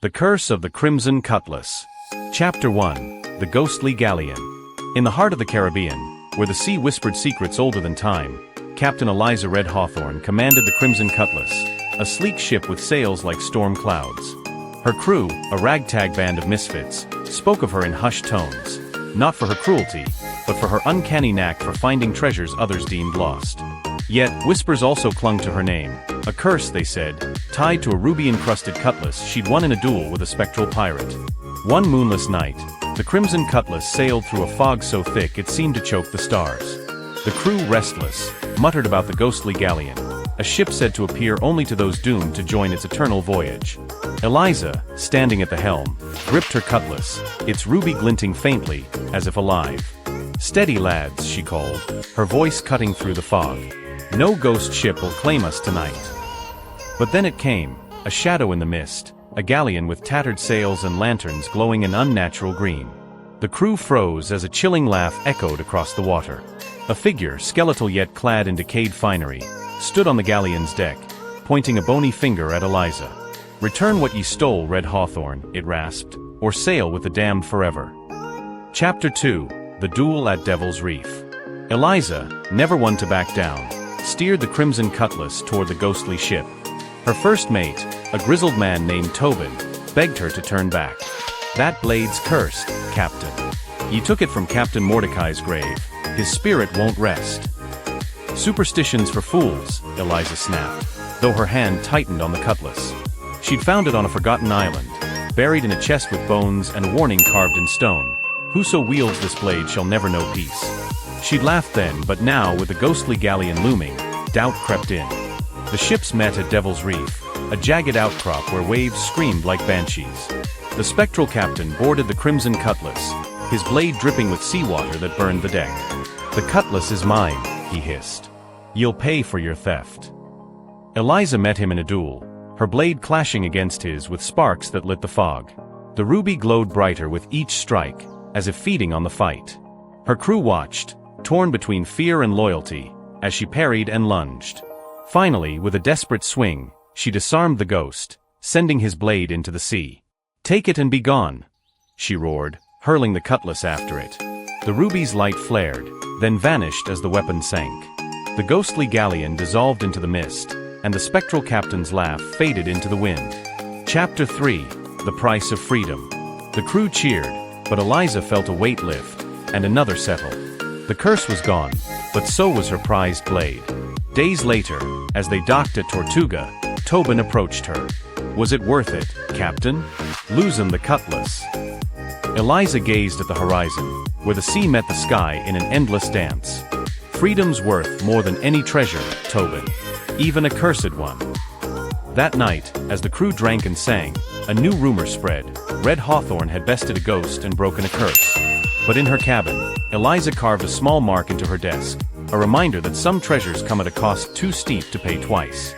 The Curse of the Crimson Cutlass. Chapter 1. The Ghostly Galleon. In the heart of the Caribbean, where the sea whispered secrets older than time, Captain Eliza Red Hawthorne commanded the Crimson Cutlass, a sleek ship with sails like storm clouds. Her crew, a ragtag band of misfits, spoke of her in hushed tones, not for her cruelty, but for her uncanny knack for finding treasures others deemed lost. Yet, whispers also clung to her name, a curse, they said, tied to a ruby-encrusted cutlass she'd won in a duel with a spectral pirate. One moonless night, the Crimson Cutlass sailed through a fog so thick it seemed to choke the stars. The crew, restless, muttered about the ghostly galleon, a ship said to appear only to those doomed to join its eternal voyage. Eliza, standing at the helm, gripped her cutlass, its ruby glinting faintly, as if alive. "Steady, lads," she called, her voice cutting through the fog. "No ghost ship will claim us tonight." But then it came, a shadow in the mist, a galleon with tattered sails and lanterns glowing an unnatural green. The crew froze as a chilling laugh echoed across the water. A figure, skeletal yet clad in decayed finery, stood on the galleon's deck, pointing a bony finger at Eliza. "Return what ye stole, Red Hawthorne," it rasped, "or sail with the damned forever." Chapter 2. The Duel at Devil's Reef. Eliza, never one to back down, steered the Crimson Cutlass toward the ghostly ship. Her first mate, a grizzled man named Tobin, begged her to turn back. "That blade's cursed, Captain. Ye took it from Captain Mordecai's grave. His spirit won't rest." "Superstitions for fools," Eliza snapped, though her hand tightened on the cutlass. She'd found it on a forgotten island, buried in a chest with bones and a warning carved in stone: "Whoso wields this blade shall never know peace." She'd laughed then, but now, with the ghostly galleon looming, doubt crept in. The ships met at Devil's Reef, a jagged outcrop where waves screamed like banshees. The spectral captain boarded the Crimson Cutlass, his blade dripping with seawater that burned the deck. "The cutlass is mine," he hissed. "You'll pay for your theft." Eliza met him in a duel, her blade clashing against his with sparks that lit the fog. The ruby glowed brighter with each strike, as if feeding on the fight. Her crew watched, torn between fear and loyalty, as she parried and lunged. Finally, with a desperate swing, she disarmed the ghost, sending his blade into the sea. "Take it and be gone," she roared, hurling the cutlass after it. The ruby's light flared, then vanished as the weapon sank. The ghostly galleon dissolved into the mist, and the spectral captain's laugh faded into the wind. Chapter 3. The Price of Freedom. The crew cheered, but Eliza felt a weight lift, and another settle. The curse was gone, but so was her prized blade. Days later, as they docked at Tortuga, Tobin approached her. "Was it worth it, Captain? Losing the cutlass?" Eliza gazed at the horizon, where the sea met the sky in an endless dance. "Freedom's worth more than any treasure, Tobin, even a cursed one." That night, as the crew drank and sang, a new rumor spread: Red Hawthorne had bested a ghost and broken a curse. But in her cabin, Eliza carved a small mark into her desk, a reminder that some treasures come at a cost too steep to pay twice.